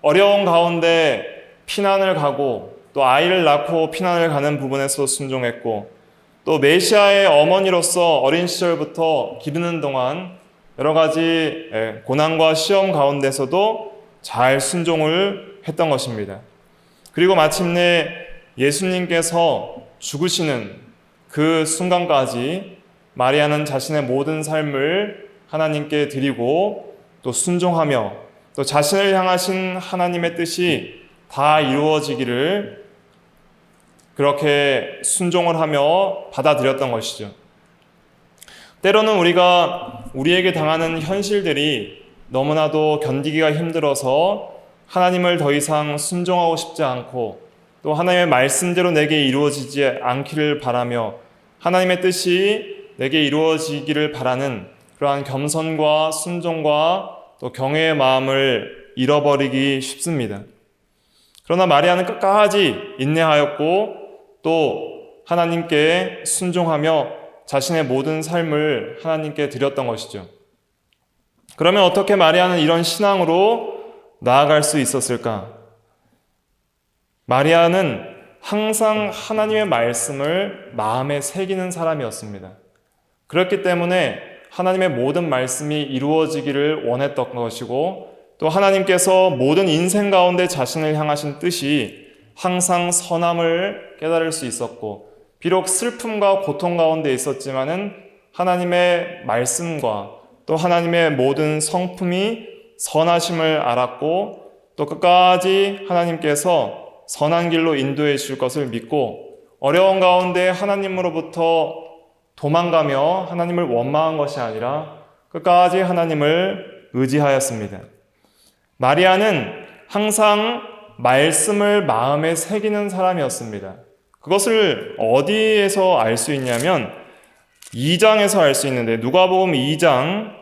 어려운 가운데 피난을 가고 또 아이를 낳고 피난을 가는 부분에서 순종했고 또 메시아의 어머니로서 어린 시절부터 기르는 동안 여러 가지 고난과 시험 가운데서도 잘 순종을 했던 것입니다. 그리고 마침내 예수님께서 죽으시는 그 순간까지 마리아는 자신의 모든 삶을 하나님께 드리고 또 순종하며 또 자신을 향하신 하나님의 뜻이 다 이루어지기를 그렇게 순종을 하며 받아들였던 것이죠. 때로는 우리가 우리에게 당하는 현실들이 너무나도 견디기가 힘들어서 하나님을 더 이상 순종하고 싶지 않고 또 하나님의 말씀대로 내게 이루어지지 않기를 바라며 하나님의 뜻이 내게 이루어지기를 바라는 그러한 겸손과 순종과 또 경외의 마음을 잃어버리기 쉽습니다. 그러나 마리아는 끝까지 인내하였고 또 하나님께 순종하며 자신의 모든 삶을 하나님께 드렸던 것이죠. 그러면 어떻게 마리아는 이런 신앙으로 나아갈 수 있었을까? 마리아는 항상 하나님의 말씀을 마음에 새기는 사람이었습니다. 그렇기 때문에 하나님의 모든 말씀이 이루어지기를 원했던 것이고 또 하나님께서 모든 인생 가운데 자신을 향하신 뜻이 항상 선함을 깨달을 수 있었고 비록 슬픔과 고통 가운데 있었지만은 하나님의 말씀과 또 하나님의 모든 성품이 선하심을 알았고 또 끝까지 하나님께서 선한 길로 인도해 주실 것을 믿고 어려운 가운데 하나님으로부터 도망가며 하나님을 원망한 것이 아니라 끝까지 하나님을 의지하였습니다. 마리아는 항상 말씀을 마음에 새기는 사람이었습니다. 그것을 어디에서 알 수 있냐면 2장에서 알 수 있는데 누가복음 2장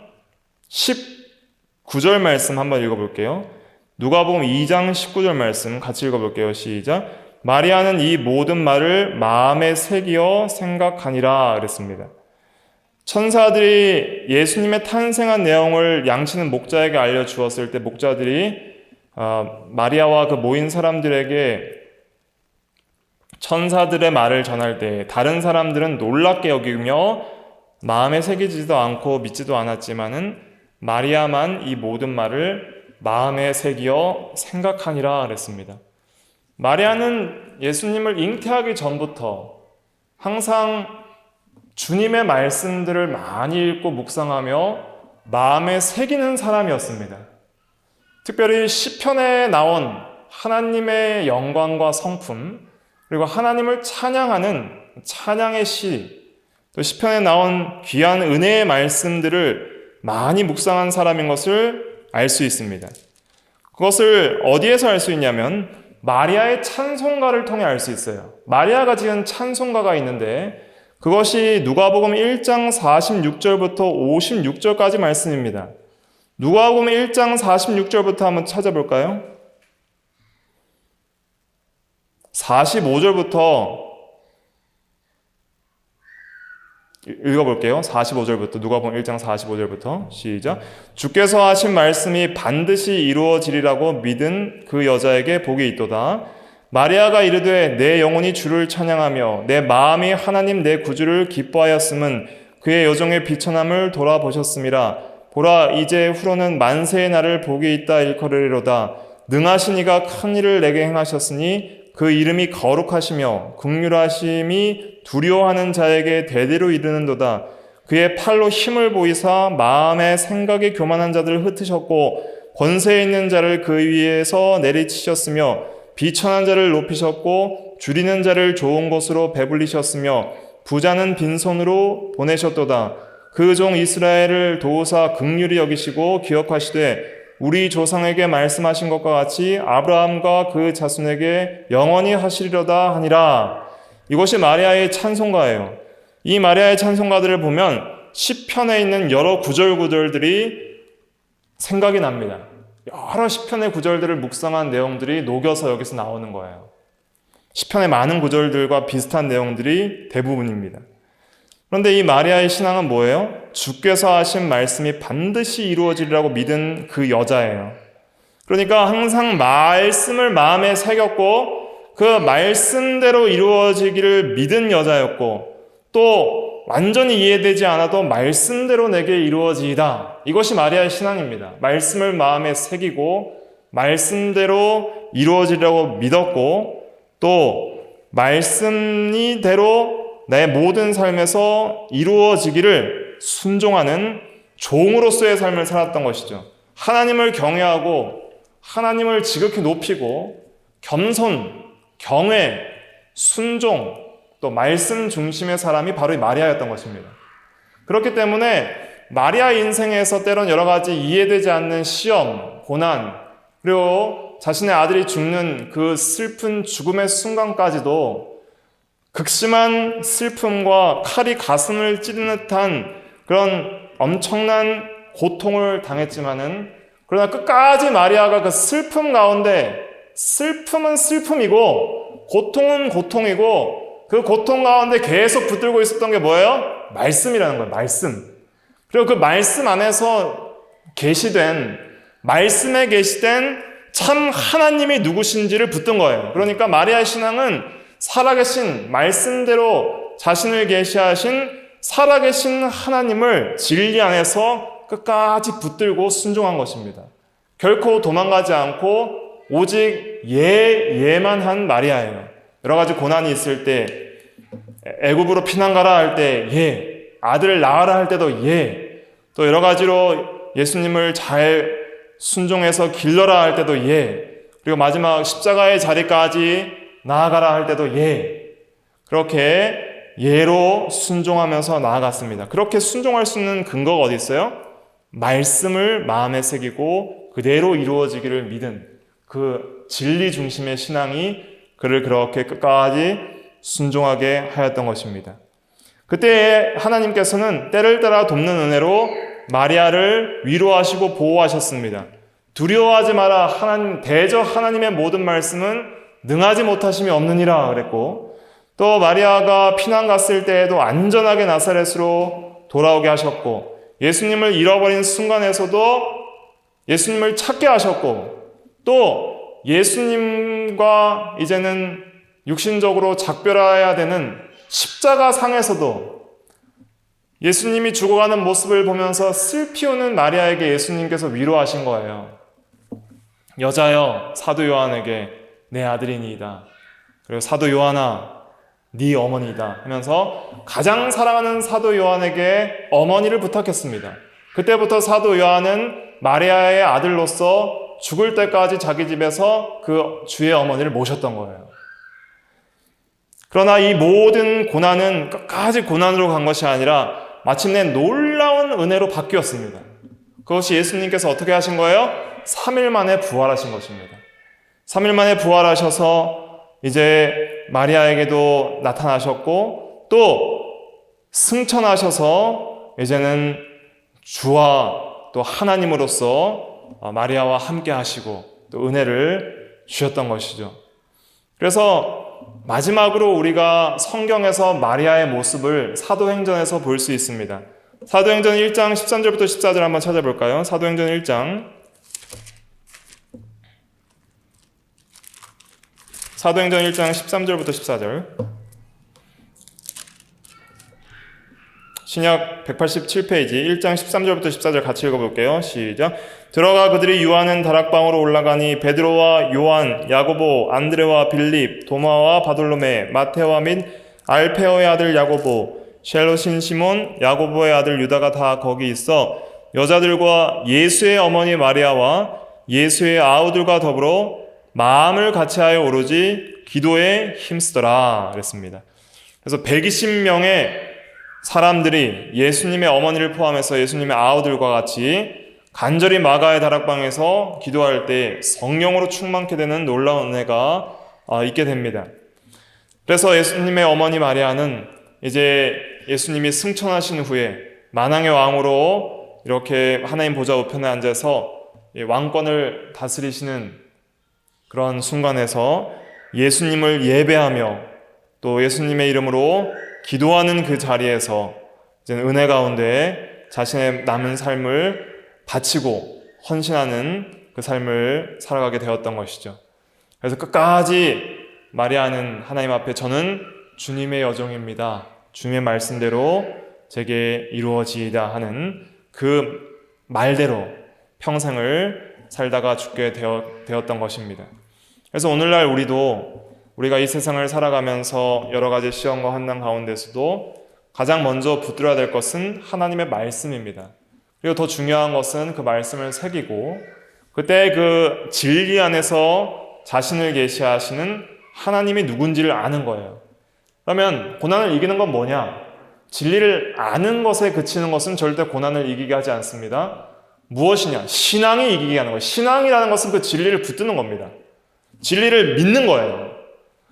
19절 말씀 한번 읽어볼게요. 누가복음 2장 19절 말씀 같이 읽어볼게요. 시작. 마리아는 이 모든 말을 마음에 새기어 생각하니라 그랬습니다. 천사들이 예수님의 탄생한 내용을 양치는 목자에게 알려주었을 때 목자들이 마리아와 그 모인 사람들에게 천사들의 말을 전할 때 다른 사람들은 놀랍게 여기며 마음에 새기지도 않고 믿지도 않았지만은 마리아만 이 모든 말을 마음에 새기어 생각하니라 그랬습니다. 마리아는 예수님을 잉태하기 전부터 항상 주님의 말씀들을 많이 읽고 묵상하며 마음에 새기는 사람이었습니다. 특별히 시편에 나온 하나님의 영광과 성품 그리고 하나님을 찬양하는 찬양의 시 또 시편에 나온 귀한 은혜의 말씀들을 많이 묵상한 사람인 것을 알 수 있습니다. 그것을 어디에서 알 수 있냐면 마리아의 찬송가를 통해 알 수 있어요. 마리아가 지은 찬송가가 있는데 그것이 누가복음 1장 46절부터 56절까지 말씀입니다. 누가복음 1장 46절부터 한번 찾아볼까요? 45절부터 읽어볼게요. 45절부터 누가복음 1장 45절부터 시작. 주께서 하신 말씀이 반드시 이루어지리라고 믿은 그 여자에게 복이 있도다. 마리아가 이르되 내 영혼이 주를 찬양하며 내 마음이 하나님 내 구주를 기뻐하였음은 그의 여종의 비천함을 돌아보셨음이라. 보라 이제 후로는 만세의 날을 복이 있다 일컬으리로다. 능하신 이가 큰 일을 내게 행하셨으니 그 이름이 거룩하시며 긍휼하심이 두려워하는 자에게 대대로 이르는도다. 그의 팔로 힘을 보이사 마음의 생각이 교만한 자들을 흩으셨고 권세 있는 자를 그 위에서 내리치셨으며 비천한 자를 높이셨고 줄이는 자를 좋은 곳으로 배불리셨으며 부자는 빈손으로 보내셨도다. 그 종 이스라엘을 도우사 긍휼히 여기시고 기억하시되 우리 조상에게 말씀하신 것과 같이 아브라함과 그 자손에게 영원히 하시리로다 하니라. 이것이 마리아의 찬송가예요. 이 마리아의 찬송가들을 보면 시편에 있는 여러 구절들이 생각이 납니다. 여러 시편의 구절들을 묵상한 내용들이 녹여서 여기서 나오는 거예요. 시편의 많은 구절들과 비슷한 내용들이 대부분입니다. 그런데 이 마리아의 신앙은 뭐예요? 주께서 하신 말씀이 반드시 이루어지리라고 믿은 그 여자예요. 그러니까 항상 말씀을 마음에 새겼고 그 말씀대로 이루어지기를 믿은 여자였고 또 완전히 이해되지 않아도 말씀대로 내게 이루어지이다. 이것이 마리아의 신앙입니다. 말씀을 마음에 새기고 말씀대로 이루어지리라고 믿었고 또 말씀이대로 내 모든 삶에서 이루어지기를 순종하는 종으로서의 삶을 살았던 것이죠. 하나님을 경외하고 하나님을 지극히 높이고 겸손, 경외, 순종, 또 말씀 중심의 사람이 바로 이 마리아였던 것입니다. 그렇기 때문에 마리아 인생에서 때론 여러 가지 이해되지 않는 시험, 고난, 그리고 자신의 아들이 죽는 그 슬픈 죽음의 순간까지도 극심한 슬픔과 칼이 가슴을 찌르는 듯한 그런 엄청난 고통을 당했지만은 그러나 끝까지 마리아가 그 슬픔 가운데 슬픔은 슬픔이고 고통은 고통이고 그 고통 가운데 계속 붙들고 있었던 게 뭐예요? 말씀이라는 거예요. 말씀. 그리고 그 말씀 안에서 계시된 말씀에 계시된 참 하나님이 누구신지를 붙든 거예요. 그러니까 마리아의 신앙은 살아계신 말씀대로 자신을 계시하신 살아계신 하나님을 진리 안에서 끝까지 붙들고 순종한 것입니다. 결코 도망가지 않고 오직 예만 한 마리아예요. 여러 가지 고난이 있을 때 애굽으로 피난 가라 할 때 예, 아들을 낳아라 할 때도 예, 또 여러 가지로 예수님을 잘 순종해서 길러라 할 때도 예, 그리고 마지막 십자가의 자리까지 나아가라 할 때도 예, 그렇게 예로 순종하면서 나아갔습니다. 그렇게 순종할 수 있는 근거가 어디 있어요? 말씀을 마음에 새기고 그대로 이루어지기를 믿은 그 진리 중심의 신앙이 그를 그렇게 끝까지 순종하게 하였던 것입니다. 그때 하나님께서는 때를 따라 돕는 은혜로 마리아를 위로하시고 보호하셨습니다. 두려워하지 마라. 대저 하나님의 모든 말씀은 능하지 못하심이 없느니라 그랬고, 또 마리아가 피난 갔을 때에도 안전하게 나사렛으로 돌아오게 하셨고, 예수님을 잃어버린 순간에서도 예수님을 찾게 하셨고, 또 예수님과 이제는 육신적으로 작별해야 되는 십자가 상에서도 예수님이 죽어가는 모습을 보면서 슬피 우는 마리아에게 예수님께서 위로하신 거예요. 여자여, 사도 요한에게 내 아들이니이다. 그리고 사도 요한아, 네 어머니다 하면서 가장 사랑하는 사도 요한에게 어머니를 부탁했습니다. 그때부터 사도 요한은 마리아의 아들로서 죽을 때까지 자기 집에서 그 주의 어머니를 모셨던 거예요. 그러나 이 모든 고난은 끝까지 고난으로 간 것이 아니라 마침내 놀라운 은혜로 바뀌었습니다. 그것이 예수님께서 어떻게 하신 거예요? 3일 만에 부활하신 것입니다. 3일 만에 부활하셔서 이제 마리아에게도 나타나셨고 또 승천하셔서 이제는 주와 또 하나님으로서 마리아와 함께 하시고 또 은혜를 주셨던 것이죠. 그래서 마지막으로 우리가 성경에서 마리아의 모습을 사도행전에서 볼 수 있습니다. 사도행전 1장 13절부터 14절 한번 찾아볼까요? 사도행전 1장. 사도행전 1장 13절부터 14절. 신약 187페이지 1장 13절부터 14절 같이 읽어볼게요. 시작. 들어가 그들이 유하는 다락방으로 올라가니 베드로와 요한, 야고보, 안드레와 빌립, 도마와 바돌로메, 마테오와 및 알페오의 아들 야고보, 셀롯인 시몬, 야고보의 아들 유다가 다 거기 있어 여자들과 예수의 어머니 마리아와 예수의 아우들과 더불어 마음을 같이하여 오로지 기도에 힘쓰더라 그랬습니다. 그래서 120명의 사람들이 예수님의 어머니를 포함해서 예수님의 아우들과 같이 간절히 마가의 다락방에서 기도할 때 성령으로 충만케 되는 놀라운 은혜가 있게 됩니다. 그래서 예수님의 어머니 마리아는 이제 예수님이 승천하신 후에 만왕의 왕으로 이렇게 하나님 보좌 우편에 앉아서 왕권을 다스리시는 그런 순간에서 예수님을 예배하며 또 예수님의 이름으로 기도하는 그 자리에서 이제 은혜 가운데 자신의 남은 삶을 바치고 헌신하는 그 삶을 살아가게 되었던 것이죠. 그래서 끝까지 마리아는 하나님 앞에 저는 주님의 여종입니다. 주님의 말씀대로 제게 이루어지이다 하는 그 말대로 평생을 살다가 죽게 되었던 것입니다. 그래서 오늘날 우리가 이 세상을 살아가면서 여러 가지 시험과 환난 가운데서도 가장 먼저 붙들어야 될 것은 하나님의 말씀입니다. 그리고 더 중요한 것은 그 말씀을 새기고 그때 그 진리 안에서 자신을 계시하시는 하나님이 누군지를 아는 거예요. 그러면 고난을 이기는 건 뭐냐? 진리를 아는 것에 그치는 것은 절대 고난을 이기게 하지 않습니다. 무엇이냐? 신앙이 이기게 하는 거예요. 신앙이라는 것은 그 진리를 붙드는 겁니다. 진리를 믿는 거예요.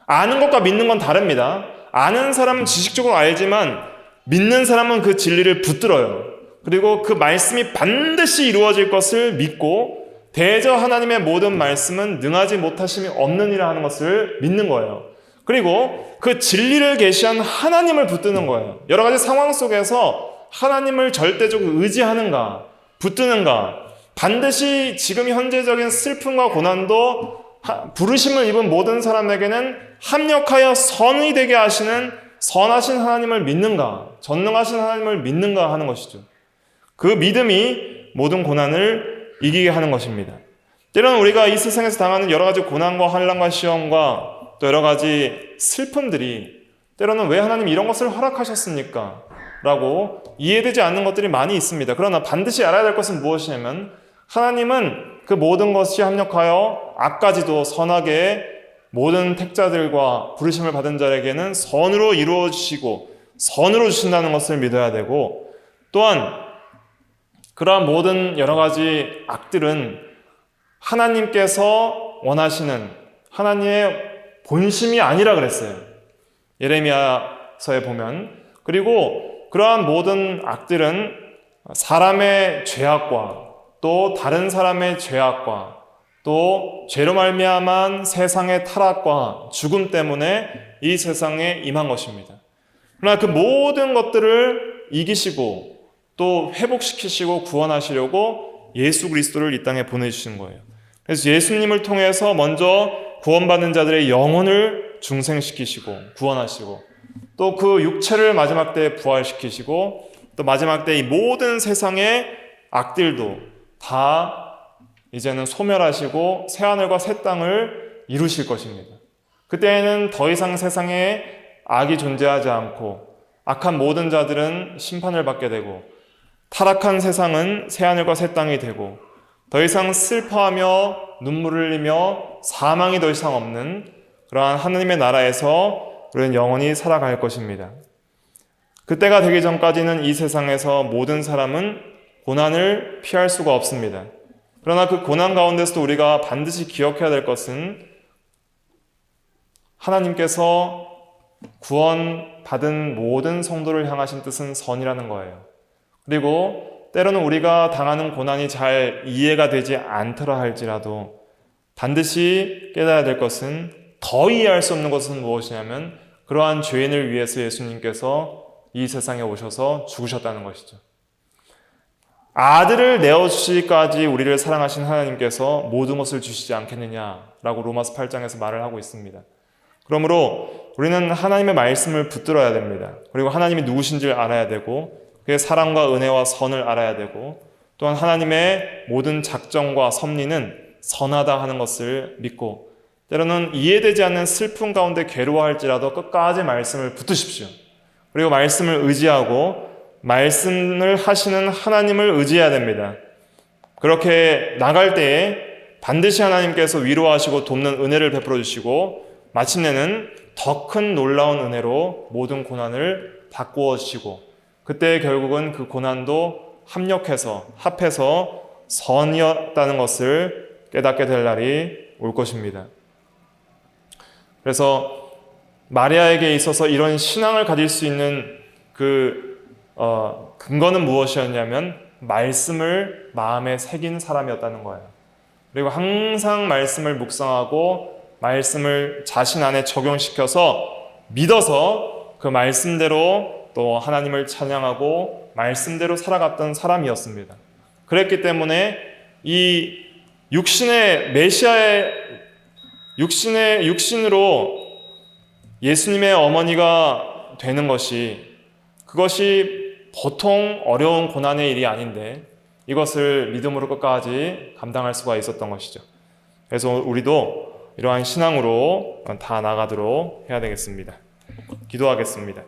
아는 것과 믿는 건 다릅니다. 아는 사람은 지식적으로 알지만 믿는 사람은 그 진리를 붙들어요. 그리고 그 말씀이 반드시 이루어질 것을 믿고 대저 하나님의 모든 말씀은 능하지 못하심이 없느니라 하는 것을 믿는 거예요. 그리고 그 진리를 계시한 하나님을 붙드는 거예요. 여러 가지 상황 속에서 하나님을 절대적으로 의지하는가, 붙드는가, 반드시 지금 현재적인 슬픔과 고난도 부르심을 입은 모든 사람에게는 합력하여 선이 되게 하시는 선하신 하나님을 믿는가, 전능하신 하나님을 믿는가 하는 것이죠. 그 믿음이 모든 고난을 이기게 하는 것입니다. 때로는 우리가 이 세상에서 당하는 여러 가지 고난과 환난과 시험과 또 여러 가지 슬픔들이 때로는 왜 하나님 이런 것을 허락하셨습니까? 라고 이해되지 않는 것들이 많이 있습니다. 그러나 반드시 알아야 될 것은 무엇이냐면 하나님은 그 모든 것이 합력하여 악까지도 선하게 모든 택자들과 부르심을 받은 자에게는 선으로 이루어지시고 선으로 주신다는 것을 믿어야 되고 또한 그러한 모든 여러 가지 악들은 하나님께서 원하시는 하나님의 본심이 아니라 그랬어요. 예레미야서에 보면. 그리고 그러한 모든 악들은 사람의 죄악과 또 다른 사람의 죄악과 또 죄로 말미암은 세상의 타락과 죽음 때문에 이 세상에 임한 것입니다. 그러나 그 모든 것들을 이기시고 또 회복시키시고 구원하시려고 예수 그리스도를 이 땅에 보내주신 거예요. 그래서 예수님을 통해서 먼저 구원받는 자들의 영혼을 중생시키시고 구원하시고 또 그 육체를 마지막 때에 부활시키시고 또 마지막 때 이 모든 세상의 악들도 다 이제는 소멸하시고 새하늘과 새 땅을 이루실 것입니다. 그때에는 더 이상 세상에 악이 존재하지 않고 악한 모든 자들은 심판을 받게 되고 타락한 세상은 새하늘과 새 땅이 되고 더 이상 슬퍼하며 눈물을 흘리며 사망이 더 이상 없는 그러한 하나님의 나라에서 우리는 영원히 살아갈 것입니다. 그때가 되기 전까지는 이 세상에서 모든 사람은 고난을 피할 수가 없습니다. 그러나 그 고난 가운데서도 우리가 반드시 기억해야 될 것은 하나님께서 구원받은 모든 성도를 향하신 뜻은 선이라는 거예요. 그리고 때로는 우리가 당하는 고난이 잘 이해가 되지 않더라 할지라도 반드시 깨달아야 될 것은, 더 이해할 수 없는 것은 무엇이냐면 그러한 죄인을 위해서 예수님께서 이 세상에 오셔서 죽으셨다는 것이죠. 아들을 내어주시기까지 우리를 사랑하신 하나님께서 모든 것을 주시지 않겠느냐라고 로마서 8장에서 말을 하고 있습니다. 그러므로 우리는 하나님의 말씀을 붙들어야 됩니다. 그리고 하나님이 누구신지를 알아야 되고 그의 사랑과 은혜와 선을 알아야 되고, 또한 하나님의 모든 작정과 섭리는 선하다 하는 것을 믿고, 때로는 이해되지 않는 슬픔 가운데 괴로워할지라도 끝까지 말씀을 붙드십시오. 그리고 말씀을 의지하고 말씀을 하시는 하나님을 의지해야 됩니다. 그렇게 나갈 때에 반드시 하나님께서 위로하시고 돕는 은혜를 베풀어 주시고 마침내는 더 큰 놀라운 은혜로 모든 고난을 바꾸어 주시고, 그때 결국은 그 고난도 합해서 선이었다는 것을 깨닫게 될 날이 올 것입니다. 그래서 마리아에게 있어서 이런 신앙을 가질 수 있는 근거는 무엇이었냐면 말씀을 마음에 새긴 사람이었다는 거예요. 그리고 항상 말씀을 묵상하고 말씀을 자신 안에 적용시켜서 믿어서 그 말씀대로 또 하나님을 찬양하고 말씀대로 살아갔던 사람이었습니다. 그랬기 때문에 이 육신의 메시아의 육신으로 예수님의 어머니가 되는 그것이 보통 어려운 고난의 일이 아닌데 이것을 믿음으로 끝까지 감당할 수가 있었던 것이죠. 그래서 우리도 이러한 신앙으로 다 나가도록 해야 되겠습니다. 기도하겠습니다.